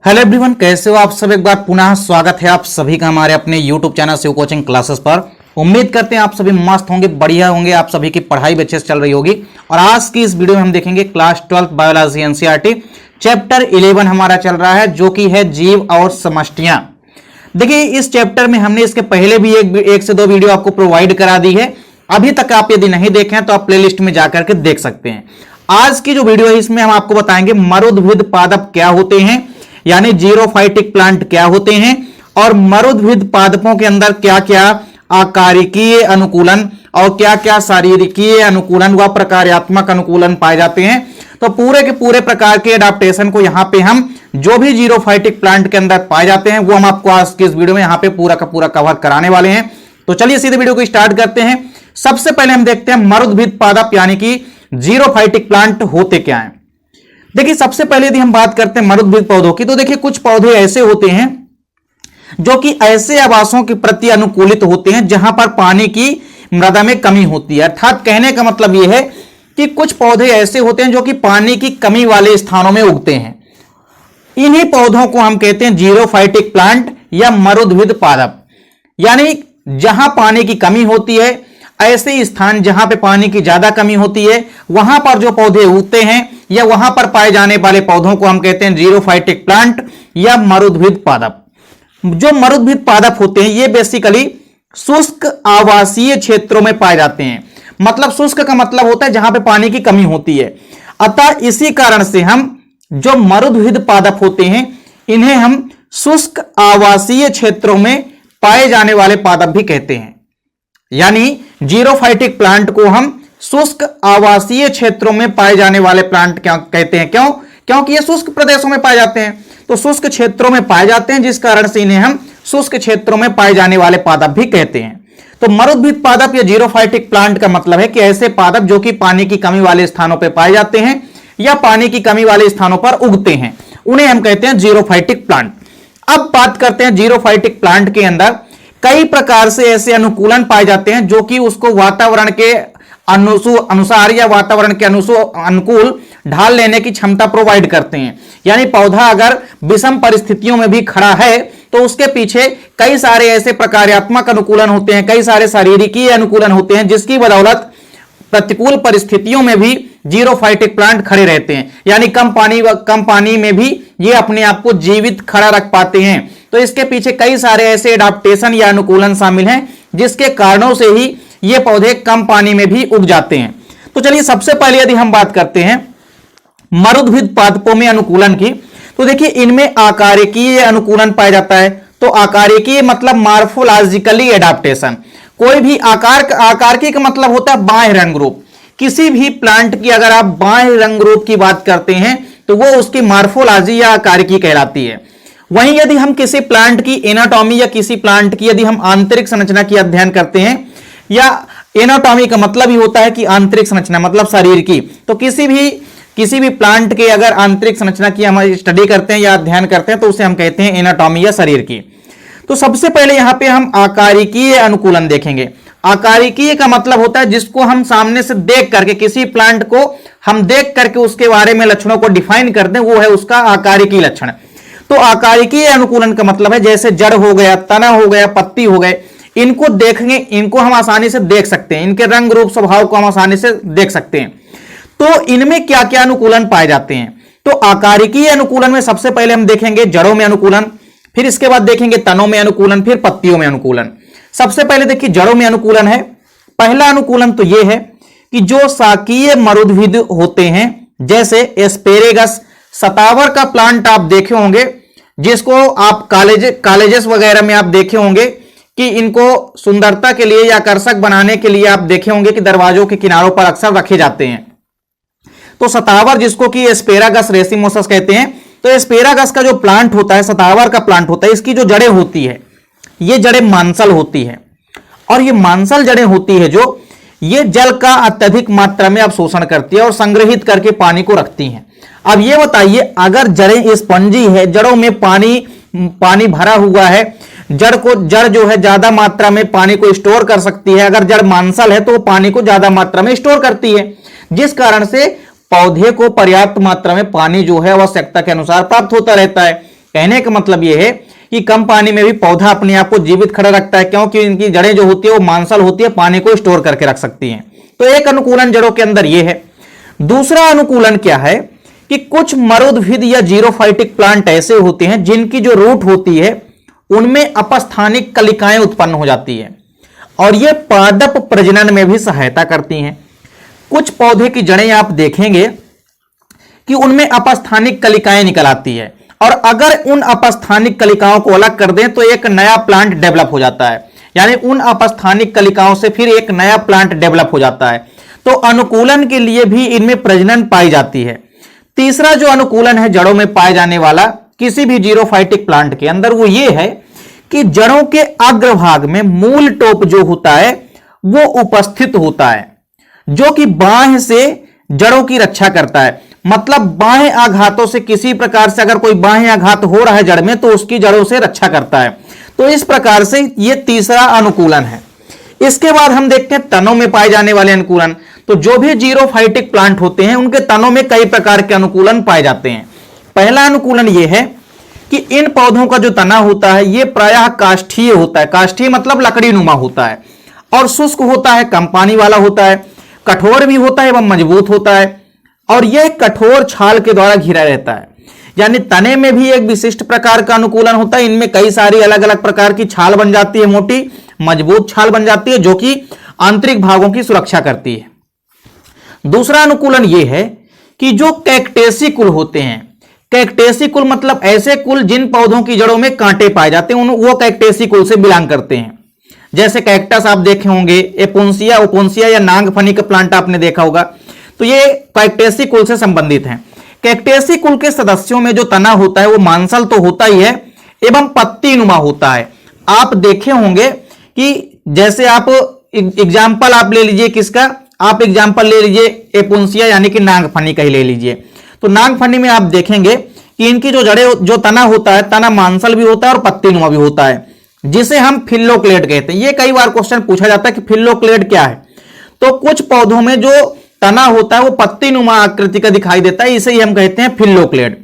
Hello everyone, कैसे हो आप सब। एक बार पुनः स्वागत है आप सभी का हमारे अपने YouTube channel Shiv coaching classes पर। उम्मीद करते हैं आप सभी मस्त होंगे, बढ़िया होंगे, आप सभी की पढ़ाई भी अच्छे से चल रही होगी। और आज की इस वीडियो में हम देखेंगे क्लास 12 बायोलॉजी एनसीईआरटी चैप्टर 11 हमारा चल रहा है, जो कि है जीव और समष्टियां। देखिए, इस चैप्टर में हमने इसके पहले भी एक से दो वीडियो आपको प्रोवाइड करा दी है। अभी तक आप यदि नहीं देखें तो आप प्लेलिस्ट में जाकर के देख सकते हैं। आज की जो वीडियो है इसमें हम आपको बताएंगे मरुद्भिद पादप क्या होते हैं, यानी जीरोफाइटिक प्लांट क्या होते हैं, और मरुद्भिद पादपों के अंदर क्या क्या आकारिकीय अनुकूलन और क्या क्या शारीरिकीय अनुकूलन व प्रकार्यात्मक अनुकूलन पाए जाते हैं। तो पूरे के पूरे प्रकार के एडाप्टेशन को यहां पे हम जो भी जीरोफाइटिक प्लांट के अंदर पाए जाते हैं वो हम आपको आज की इस वीडियो में यहां पे पूरा का पूरा कवर कराने वाले हैं। तो चलिए सीधे वीडियो को स्टार्ट करते हैं। सबसे पहले हम देखते हैं मरुद्भिद पादप यानी कि जीरोफाइटिक प्लांट होते क्या हैं। देखिए, सबसे पहले यदि हम बात करते हैं मरुद्भिद पौधों की, तो देखिए कुछ पौधे ऐसे होते हैं जो कि ऐसे आवासों के प्रति अनुकूलित होते हैं जहां पर पानी की मृदा में कमी होती है। अर्थात कहने का मतलब यह है कि कुछ पौधे ऐसे होते हैं जो कि पानी की कमी वाले स्थानों में उगते हैं। इन्हीं पौधों को हम कहते हैं जीरोफाइटिक प्लांट या मरुद्भिद पादप। यानी जहां पानी की कमी होती है, ऐसे स्थान जहां पे पानी की ज्यादा कमी होती है, वहां पर जो पौधे उगते हैं या वहां पर पाए जाने वाले पौधों को हम कहते हैं जीरोफाइटिक प्लांट या मरुद्भिद पादप। जो मरुद्भिद पादप होते हैं ये बेसिकली शुष्क आवासीय क्षेत्रों में पाए जाते हैं। मतलब शुष्क का मतलब होता है जहां पे पानी की कमी होती है। अतः इसी कारण से हम जो मरुद्भिद पादप होते हैं इन्हें हम शुष्क आवासीय क्षेत्रों में पाए जाने वाले पादप भी कहते हैं। यानी जीरोफाइटिक प्लांट को हम शुष्क आवासीय क्षेत्रों में पाए जाने वाले प्लांट क्या कहते हैं। क्यों? क्योंकि ये शुष्क प्रदेशों में पाए जाते हैं, तो शुष्क क्षेत्रों में पाए जाते हैं, जिस कारण से इन्हें हम शुष्क क्षेत्रों में पाए जाने वाले पादप भी कहते हैं। तो मरुद्भिद पादप या जीरोफाइटिक प्लांट का मतलब है कि ऐसे पादप जो कि पानी की कमी वाले स्थानों पर पाए जाते हैं या पानी की कमी वाले स्थानों पर उगते हैं, उन्हें हम कहते हैं जीरोफाइटिक प्लांट। अब बात करते हैं जीरोफाइटिक प्लांट के अंदर कई प्रकार से ऐसे अनुकूलन पाए जाते हैं जो कि उसको वातावरण के अनुसार या वातावरण के अनुकूल ढाल लेने की क्षमता प्रोवाइड करते हैं। यानी पौधा अगर विषम परिस्थितियों में भी खड़ा है तो उसके पीछे कई सारे ऐसे प्रकार्यात्मक अनुकूलन होते हैं, कई सारे शारीरिकीय अनुकूलन होते हैं, जिसकी बदौलत प्रतिकूल परिस्थितियों में भी जीरोफाइटिक प्लांट खड़े रहते हैं। यानी कम पानी में भी ये अपने आप को जीवित खड़ा रख पाते हैं। तो इसके पीछे कई सारे ऐसे एडाप्टेशन या अनुकूलन शामिल हैं जिसके कारणों से ही ये पौधे कम पानी में भी उग जाते हैं। तो चलिए सबसे पहले यदि हम बात करते हैं मरुद्भिद पादपों में अनुकूलन की, तो देखिए इनमें आकारिकीय अनुकूलन पाया जाता है। तो आकारिकीय मतलब मार्फोलॉजिकली एडाप्टेशन। कोई भी आकारिकी का मतलब होता है बाह्य रंग रूप। किसी भी प्लांट की अगर आप बाह्य रंग रूप की बात करते हैं तो वो उसकी मार्फोलॉजी या आकारिकी कहलाती है। वहीं यदि हम किसी प्लांट की एनाटॉमी या किसी प्लांट की यदि हम आंतरिक संरचना की अध्ययन करते हैं, या एनाटॉमी का मतलब ही होता है कि आंतरिक संरचना मतलब शरीर की, तो किसी भी प्लांट के अगर आंतरिक संरचना की हम स्टडी करते हैं या अध्ययन करते हैं तो उसे हम कहते हैं एनाटॉमी या शरीर की। तो सबसे पहले यहां पे हम आकारिकीय अनुकूलन देखेंगे। आकारिकीय का मतलब होता है जिसको हम सामने से देख करके, किसी प्लांट को हम देख करके उसके बारे में लक्षणों को डिफाइन करते हैं, वो है उसका आकारिकीय लक्षण। तो आकारिकीय अनुकूलन का मतलब है जैसे जड़ हो गया, तना हो गया, पत्ती हो गए, इनको देखेंगे, इनको हम आसानी से देख सकते हैं, इनके रंग रूप स्वभाव को हम आसानी से देख सकते हैं। तो इनमें क्या क्या अनुकूलन पाए जाते हैं। तो आकारिकीय अनुकूलन में सबसे पहले हम देखेंगे जड़ों में अनुकूलन, फिर इसके बाद देखेंगे तनों में अनुकूलन, फिर पत्तियों में अनुकूलन। सबसे पहले देखिए जड़ों में अनुकूलन है। पहला अनुकूलन तो यह है कि जो शाकीय मरुद्भिद होते हैं, जैसे एस्पेरेगस, सतावर का प्लांट आप देखे होंगे, जिसको आप कॉलेजेस वगैरह में आप देखे होंगे कि इनको सुंदरता के लिए या आकर्षक बनाने के लिए आप देखे होंगे कि दरवाजों के किनारों पर अक्सर रखे जाते हैं। तो सतावर, जिसको कि एस्पेरागस रेसिमोसस कहते हैं, तो एस्पेरागस का जो प्लांट होता है, सतावर का प्लांट होता है, इसकी जो जड़ें होती है ये जड़ें मांसल होती है। और ये मांसल जड़ें होती है जो ये जल का अत्यधिक मात्रा में अवशोषण करती है और संग्रहित करके पानी को रखती हैं। अब ये बताइए, अगर जड़ें स्पंजी है, जड़ों में पानी भरा हुआ है, जड़ जो है ज्यादा मात्रा में पानी को स्टोर कर सकती है। अगर जड़ मांसल है तो वो पानी को ज्यादा मात्रा में स्टोर करती है, जिस कारण से पौधे को पर्याप्त मात्रा में पानी जो है आवश्यकता के अनुसार प्राप्त होता रहता है। कहने का मतलब यह है कि कम पानी में भी पौधा अपने आप को जीवित खड़ा रखता है, क्योंकि इनकी जड़ें जो होती है वो मांसल होती है, पानी को स्टोर करके रख सकती हैं। तो एक अनुकूलन जड़ों के अंदर यह है। दूसरा अनुकूलन क्या है कि कुछ मरुद्भिद या जीरोफाइटिक प्लांट ऐसे होते हैं जिनकी जो रूट होती है उनमें अपस्थानिक कलिकाएं उत्पन्न हो जाती है और ये पादप प्रजनन में भी सहायता करती हैं। कुछ पौधे की जड़ें आप देखेंगे कि उनमें अपस्थानिक कलिकाएं निकल आती है और अगर उन अपस्थानिक कलिकाओं को अलग कर दें तो एक नया प्लांट डेवलप हो जाता है, यानी उन अपस्थानिक कलिकाओं से फिर एक नया प्लांट डेवलप हो जाता है। तो अनुकूलन के लिए भी इनमें प्रजनन पाई जाती है। तीसरा जो अनुकूलन है जड़ों में पाए जाने वाला किसी भी जीरोफाइटिक प्लांट के अंदर, वो ये है कि जड़ों के अग्रभाग में मूल टोप जो होता है वो उपस्थित होता है, जो कि बाह्य से जड़ों की रक्षा करता है। मतलब बाह्य आघातों से किसी प्रकार से अगर कोई बाह्य आघात हो रहा है जड़ में तो उसकी जड़ों से रक्षा करता है। तो इस प्रकार से यह तीसरा अनुकूलन है। इसके बाद हम देखते हैं तनों में पाए जाने वाले अनुकूलन। तो जो भी जीरोफाइटिक प्लांट होते हैं उनके तनों में कई प्रकार के अनुकूलन पाए जाते हैं। पहला अनुकूलन यह है कि इन पौधों का जो तना होता है यह प्रायः काष्ठीय होता है। काष्ठीय मतलब लकड़ी नुमा होता है और शुष्क होता है, कम पानी वाला होता है, कठोर भी होता है एवं मजबूत होता है और यह कठोर छाल के द्वारा घिरा रहता है। यानी तने में भी एक विशिष्ट प्रकार का अनुकूलन होता है। इनमें कई सारी अलग अलग प्रकार की छाल बन जाती है, मोटी मजबूत छाल बन जाती है जो कि आंतरिक भागों की सुरक्षा करती है। दूसरा अनुकूलन यह है कि जो कैक्टेसी कुल होते हैं, कैक्टेसी कुल मतलब ऐसे कुल जिन पौधों की जड़ों में कांटे पाए जाते हैं वो कैक्टेसी कुल से बिलोंग करते हैं। जैसे कैक्टस आप देखे होंगे, एपोन्सिया ओपोन्सिया या नागफनी का प्लांट आपने देखा होगा, तो ये कैक्टेसी कुल से संबंधित हैं। कैक्टेसी कुल के सदस्यों में जो तना होता है वो मांसल तो होता ही है एवं पत्ती नुमा होता है। आप देखे होंगे कि जैसे आप एग्जाम्पल आप ले लीजिए किसका, आप एग्जाम्पल ले लीजिए एपोन्सिया यानी कि नागफनी का ही ले लीजिए। तो नागफनी में आप देखेंगे कि इनकी जो जड़ें जो तना होता है, तना मांसल भी होता है और पत्ती नुमा भी होता है, जिसे हम फिल्लोक्लेड कहते हैं। ये कई बार क्वेश्चन पूछा जाता है कि फिल्लोक्लेड क्या है। तो कुछ पौधों में जो तना होता है वो पत्ती नुमा आकृति का दिखाई देता है, इसे ही हम कहते हैं फिल्लोक्लेड।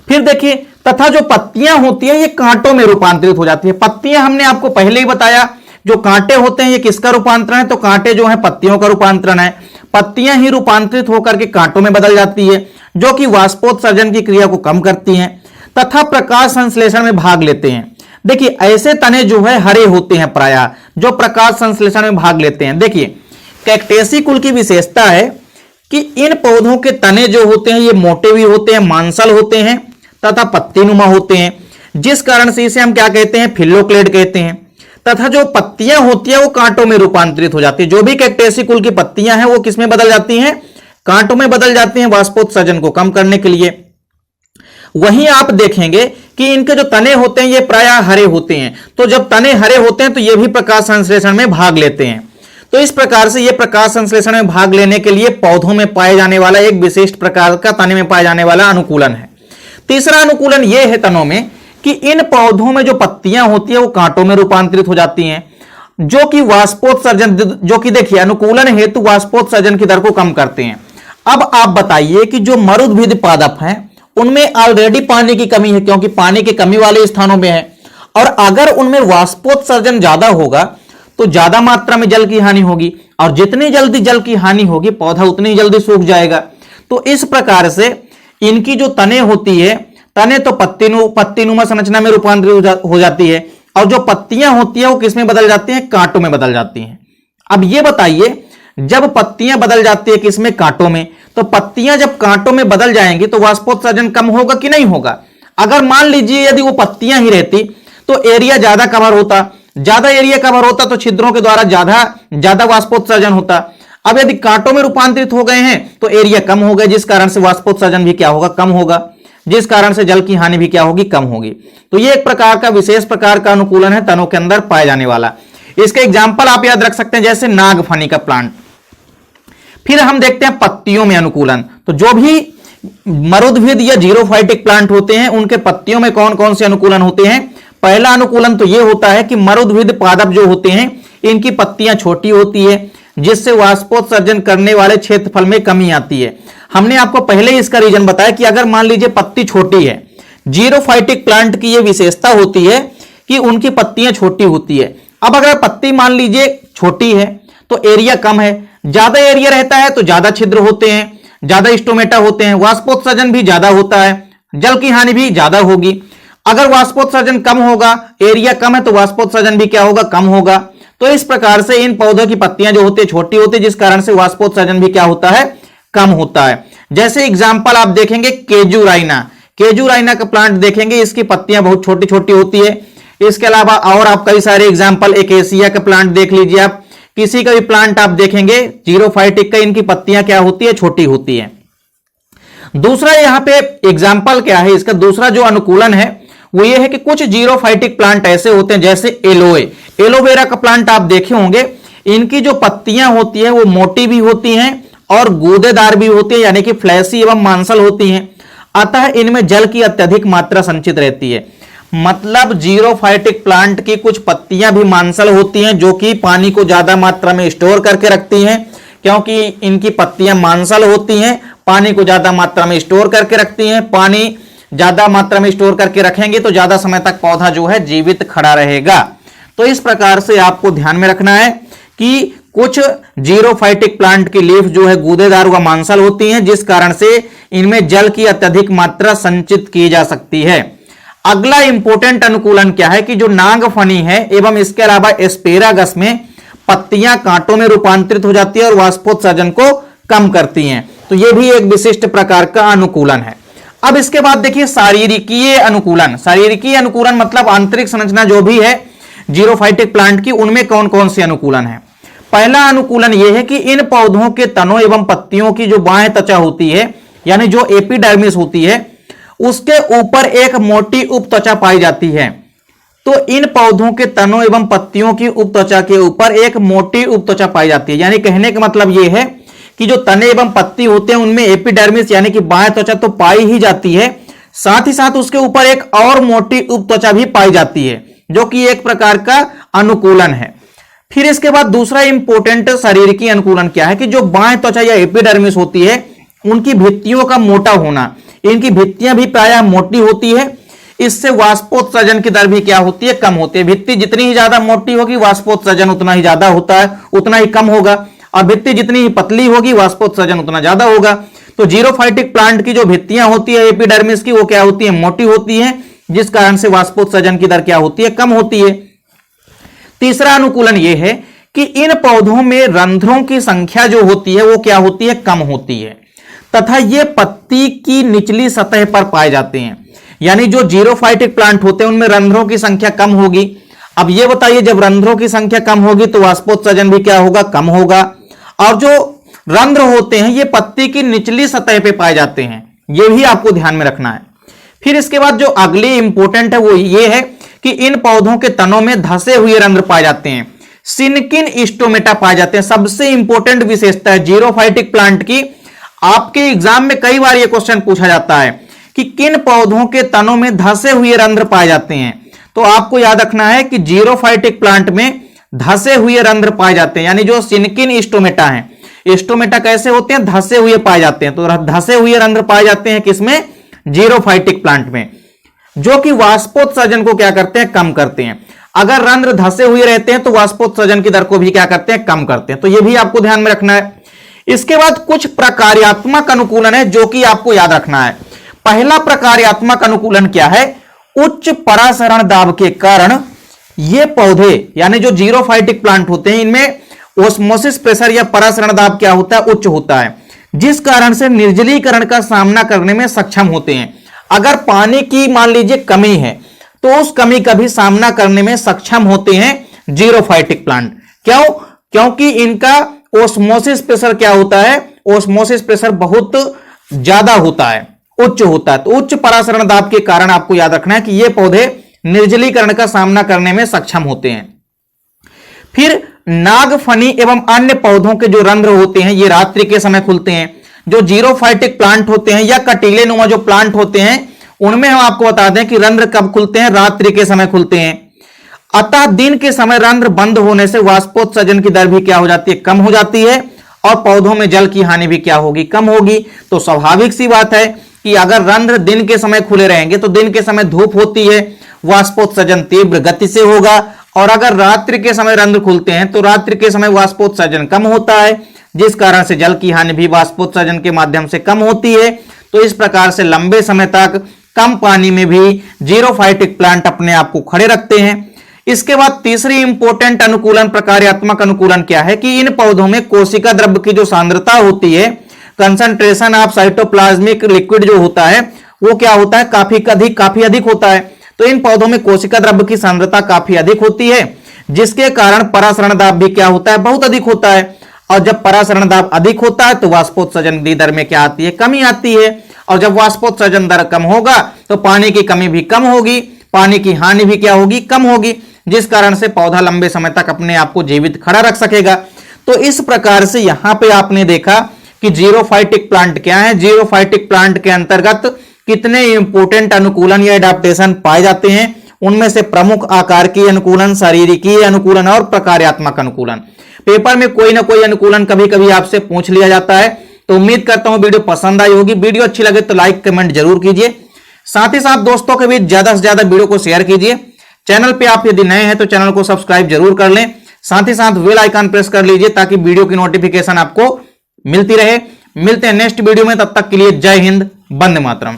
फिर देखिए, तथा जो पत्तियां होती है ये कांटों में रूपांतरित हो जाती है। पत्तियां हमने आपको पहले ही बताया, जो कांटे होते हैं ये किसका रूपांतरण है, तो कांटे जो है पत्तियों का रूपांतरण है। पत्तियां ही रूपांतरित होकर के कांटों में बदल जाती है जो कि वाष्पोत्सर्जन की क्रिया को कम करती हैं तथा प्रकाश संश्लेषण में भाग लेते हैं। देखिए, ऐसे तने जो है हरे होते हैं प्रायः, जो प्रकाश संश्लेषण में भाग लेते हैं। देखिए, कैक्टेसी कुल की विशेषता है कि इन पौधों के तने जो होते हैं ये मोटे भी होते हैं, मांसल होते हैं तथा पत्तीनुमा होते हैं, जिस कारण से इसे हम क्या कहते हैं, फिल्लोक्लेड कहते हैं। तथा जो पत्तियां होती है वो कांटों में रूपांतरित हो जाती है। जो भी कैक्टेसी कुल की पत्तियां हैं वो किसमें बदल जाती हैं, कांटों में बदल जाती हैं वाष्पोत्सर्जन को कम करने के लिए। वहीं आप देखेंगे कि इनके जो तने होते हैं ये प्रायः हरे होते हैं। तो जब तने हरे होते हैं तो ये भी प्रकाश संश्लेषण में भाग लेते हैं। तो इस प्रकार से ये प्रकाश संश्लेषण में भाग लेने के लिए पौधों में पाए जाने वाला एक विशिष्ट प्रकार का तने में पाए जाने वाला अनुकूलन है। तीसरा अनुकूलन ये है तनों में कि इन पौधों में जो पत्तियां होती है वो कांटों में रूपांतरित हो जाती हैं, जो कि वाष्पोत्सर्जन, जो कि देखिए अनुकूलन हेतु वाष्पोत्सर्जन की दर को कम करते हैं। अब आप बताइए कि जो मरुद्भिद पादप हैं उनमें ऑलरेडी पानी की कमी है, क्योंकि पानी की कमी वाले स्थानों में है, और अगर उनमें वाष्पोत्सर्जन ज्यादा होगा तो ज्यादा मात्रा में जल की हानि होगी, और जितनी जल्दी जल की हानि होगी पौधा उतनी जल्दी सूख जाएगा। तो इस प्रकार से इनकी जो तने होती है, तने तो पत्तीनुमा संरचना में रूपांतरित हो जाती है, और जो पत्तियां होती है वो किसमें बदल जाती हैं, कांटों में बदल जाती हैं। अब ये बताइए, जब पत्तियां बदल जाती है किसमें, कांटों में, तो पत्तियां जब कांटों में बदल जाएंगी तो वाष्पोत्सर्जन कम होगा कि नहीं होगा। अगर मान लीजिए यदि वो पत्तियां ही रहती तो एरिया ज्यादा कवर होता, ज्यादा एरिया कवर होता तो छिद्रों के द्वारा ज्यादा वाष्पोत्सर्जन होता। अब यदि कांटों में रूपांतरित हो गए हैं तो एरिया कम हो गए, जिस कारण से वाष्पोत्सर्जन भी क्या होगा, कम होगा, जिस कारण से जल की हानि भी क्या होगी, कम होगी। तो ये एक प्रकार का विशेष प्रकार का अनुकूलन है तनों के अंदर पाए जाने वाला। इसके एग्जाम्पल आप याद रख सकते हैं, जैसे नागफनी का प्लांट। फिर हम देखते हैं पत्तियों में अनुकूलन। तो जो भी मरुद्भिद या जीरोफाइटिक प्लांट होते हैं उनके पत्तियों में कौन कौन से अनुकूलन होते हैं। पहला अनुकूलन तो यह होता है कि मरुद्भिद पादप जो होते हैं इनकी पत्तियां छोटी होती है, जिससे वाष्पोत्सर्जन करने वाले क्षेत्रफल में कमी आती है। हमने आपको पहले ही इसका रीजन बताया कि अगर मान लीजिए पत्ती छोटी है, जीरोफाइटिक प्लांट की यह विशेषता होती है कि उनकी पत्तियां छोटी होती है। अब अगर पत्ती मान लीजिए छोटी है तो एरिया कम है, ज्यादा एरिया रहता है तो ज्यादा छिद्र होते हैं, ज्यादा स्टोमेटा होते हैं, वाष्पोत्सर्जन भी ज्यादा होता है, जल की हानि भी ज्यादा होगी। अगर वाष्पोत्सर्जन कम होगा, एरिया कम है तो वाष्पोत्सर्जन भी क्या होगा, कम होगा। तो इस प्रकार से इन पौधों की पत्तियां जो होती है छोटी होती है, जिस कारण से वाष्पोत्सर्जन भी क्या होता है, कम होता है। जैसे एग्जांपल आप देखेंगे केजूराइना, केजूराइना का प्लांट देखेंगे, इसकी पत्तियां बहुत छोटी छोटी होती है। इसके अलावा और आप कई सारे एग्जांपल, एकेसिया का प्लांट देख लीजिए, आप किसी का भी प्लांट आप देखेंगे जीरोफाइटिक का, इनकी पत्तियां क्या होती है, छोटी होती है। दूसरा यहां पे एग्जांपल क्या है इसका, दूसरा जो अनुकूलन है वो ये है कि कुछ जीरोफाइटिक प्लांट ऐसे होते हैं जैसे एलोए, एलोवेरा का प्लांट आप देखे होंगे, इनकी जो पत्तियां होती है वो मोटी भी होती हैं और गूदेदार भी होती है, यानी कि फ्लैसी एवं मांसल होती हैं। अतः इनमें जल की अत्यधिक मात्रा संचित रहती है। मतलब जीरोफाइटिक प्लांट की कुछ पत्तियां भी मांसल होती हैं जो कि पानी को ज्यादा मात्रा में स्टोर करके रखती हैं, क्योंकि इनकी पत्तियां मांसल होती हैं, पानी को ज्यादा मात्रा में स्टोर करके रखती हैं। पानी ज्यादा मात्रा में स्टोर करके रखेंगे तो ज्यादा समय तक पौधा जो है जीवित खड़ा रहेगा। तो इस प्रकार से आपको ध्यान में रखना है कि कुछ जीरोफाइटिक प्लांट की लीफ जो है गूदेदार व मांसल होती हैं, जिस कारण से इनमें जल की अत्यधिक मात्रा संचित की जा सकती है। अगला इंपॉर्टेंट अनुकूलन क्या है कि जो नागफनी है एवं इसके अलावा एस्पेरागस में पत्तियां कांटों में रूपांतरित हो जाती है और वाष्पोत्सर्जन को कम करती हैं। तो यह भी एक विशिष्ट प्रकार का अनुकूलन है। अब इसके बाद देखिए शारीरिकीय अनुकूलन। शारीरिकीय अनुकूलन मतलब आंतरिक संरचना जो भी है जीरोफाइटिक प्लांट की, उनमें कौन कौन से अनुकूलन है। पहला अनुकूलन यह है कि इन पौधों के तनों एवं पत्तियों की जो बाह्य त्वचा होती है, यानी जो एपिडर्मिस होती है, उसके ऊपर एक मोटी उपत्वचा पाई जाती है। तो इन पौधों के तनों एवं पत्तियों की उपत्वचा के ऊपर एक मोटी उपत्वचा पाई जाती है। यानी कहने का मतलब यह है कि जो तने एवं पत्ती होते हैं उनमें एपिडर्मिस यानी कि बाह्य त्वचा तो पाई ही जाती है, साथ ही साथ उसके ऊपर एक और मोटी उपत्वचा भी पाई जाती है, जो कि एक प्रकार का अनुकूलन है। फिर इसके बाद दूसरा इंपॉर्टेंट शारीरिकी अनुकूलन क्या है कि जो बाह्य त्वचा या एपिडर्मिस होती है उनकी भित्तियों का मोटा होना। इनकी भित्तियां भी प्रायः मोटी होती है, इससे वाष्पोत्सर्जन की दर भी क्या होती है, कम होती है। भित्ति जितनी ही ज्यादा मोटी होगी वाष्पोत्सर्जन उतना ही ज्यादा होता है, उतना ही कम होगा, और भित्ति जितनी ही पतली होगी वाष्पोत्सर्जन उतना ज्यादा होगा। तो जीरोफाइटिक प्लांट की जो भित्तियां होती है एपिडर्मिस की, वो क्या होती है, मोटी होती है, जिस कारण से वाष्पोत्सर्जन की दर क्या होती है, कम होती है। तीसरा अनुकूलन यह है कि इन पौधों में रंध्रों की संख्या जो होती है वो क्या होती है, कम होती है, तथा ये पत्ती की निचली सतह पर पाए जाते हैं। यानी जो जीरोफाइटिक प्लांट होते हैं उनमें रंध्रों की संख्या कम होगी। अब ये बताइए, जब रंध्रों की संख्या कम होगी तो वाष्पोत्सर्जन भी क्या होगा, कम होगा। और जो रंध्र होते हैं ये पत्ती की निचली सतह पे पाए जाते हैं, ये भी आपको ध्यान में रखना है। फिर इसके बाद जो अगली इंपॉर्टेंट है वो ये है कि इन पौधों के तनों में धसे हुए रंध्र पाए जाते हैं, सिनकिन स्टोमेटा पाए जाते हैं। सबसे इंपॉर्टेंट विशेषता है जीरोफाइटिक प्लांट की। आपके एग्जाम में कई बार यह क्वेश्चन पूछा जाता है कि किन पौधों के तनों में धसे हुए रंध्र पाए जाते हैं। तो आपको याद रखना है कि जीरोफाइटिक प्लांट में धसे हुए रंध्र पाए जाते हैं, यानी जो सिनकिन स्टोमेटा है। स्टोमेटा कैसे होते हैं, धसे हुए पाए जाते हैं। तो धसे हुए रंध्र पाए जाते हैं किसमें, जीरोफाइटिक प्लांट में, जो कि वाष्पोत्सर्जन को क्या करते हैं, कम करते हैं। अगर रंध्र धसे हुए रहते हैं तो वाष्पोत्सर्जन की दर को भी क्या करते हैं, कम करते हैं। तो यह भी आपको ध्यान में रखना है। इसके बाद कुछ प्रकार्यात्मक अनुकूलन है जो कि आपको याद रखना है। पहला प्रकार्यात्मक अनुकूलन क्या है, उच्च परासरण दाब के कारण ये पौधे यानी जो जीरोफाइटिक प्लांट होते हैं इनमें ओस्मोसिस प्रेशर या परासरण दाब क्या होता है, उच्च होता है, जिस कारण से निर्जलीकरण का सामना करने में सक्षम होते हैं। अगर पानी की मान लीजिए कमी है तो उस कमी का भी सामना करने में सक्षम होते हैं जीरोफाइटिक प्लांट। क्यों, क्योंकि इनका ओस्मोसिस प्रेशर क्या होता है, ओस्मोसिस प्रेशर बहुत ज्यादा होता है, उच्च होता है। तो उच्च परासरण दाब के कारण आपको याद रखना है कि ये पौधे निर्जलीकरण का सामना करने में सक्षम होते हैं। फिर नागफनी एवं अन्य पौधों के जो रंध्र होते हैं ये रात्रि के समय खुलते हैं। जो जीरोफाइटिक प्लांट होते हैं या कटीले नुमा जो प्लांट होते हैं उनमें हम आपको बता दें कि रंध्र कब खुलते हैं, रात्रि के समय खुलते हैं। अतः दिन के समय रंध्र बंद होने से वाष्पोत्सर्जन की दर भी क्या हो जाती है, कम हो जाती है, और पौधों में जल की हानि भी क्या होगी, कम होगी। तो स्वाभाविक सी बात है कि अगर रंध्र दिन के समय खुले रहेंगे तो दिन के समय धूप होती है, वाष्पोत्सर्जन तीव्र गति से होगा, और अगर रात्रि के समय रंध्र खुलते हैं तो रात्रि के समय वाष्पोत्सर्जन कम होता है, जिस कारण से जल की हानि भी वाष्पोत्सर्जन के माध्यम से कम होती है। तो इस प्रकार से लंबे समय तक कम पानी में भी जीरोफाइटिक प्लांट अपने आप को खड़े रखते हैं। इसके बाद तीसरी इंपॉर्टेंट अनुकूलन, प्रकार्यात्मक अनुकूलन क्या है कि इन पौधों में कोशिका द्रव्य की जो सांद्रता होती है, कंसंट्रेशन ऑफ साइटोप्लाज्मिक लिक्विड जो होता है वो क्या होता है, काफी अधिक होता है। तो इन पौधों में कोशिका द्रव्य की सांद्रता काफी अधिक होती है, जिसके कारण परासरण दाब भी क्या होता है, बहुत अधिक होता है। और जब परासरण दाब अधिक होता है तो वाष्पोत्सर्जन दर में क्या आती है, कमी आती है। और जब वाष्पोत्सर्जन दर कम होगा तो पानी की कमी भी कम होगी, पानी की हानि भी क्या होगी, कम होगी, जिस कारण से पौधा लंबे समय तक अपने आप को जीवित खड़ा रख सकेगा। तो इस प्रकार से यहां पे आपने देखा कि जीरोफाइटिक प्लांट क्या है। जीरोफाइटिक प्लांट के अंतर्गत कितने इंपोर्टेंट अनुकूलन या एडाप्टेशन पाए जाते हैं, उनमें से प्रमुख आकार की अनुकूलन, शारीरिकी अनुकूलन और प्रकार्यात्मक अनुकूलन। पेपर में कोई ना कोई अनुकूलन कभी कभी आपसे पूछ लिया जाता है। तो उम्मीद करता हूं वीडियो पसंद आई होगी। वीडियो अच्छी लगे तो लाइक कमेंट जरूर कीजिए, साथ ही साथ दोस्तों के बीच ज्यादा से ज्यादा वीडियो को शेयर कीजिए। चैनल पे आप यदि नए हैं तो चैनल को सब्सक्राइब जरूर कर लें, साथ ही साथ बेल आइकन प्रेस कर लीजिए ताकि वीडियो की नोटिफिकेशन आपको मिलती रहे। मिलते हैं नेक्स्ट वीडियो में, तब तक के लिए जय हिंद, वंदे मातरम।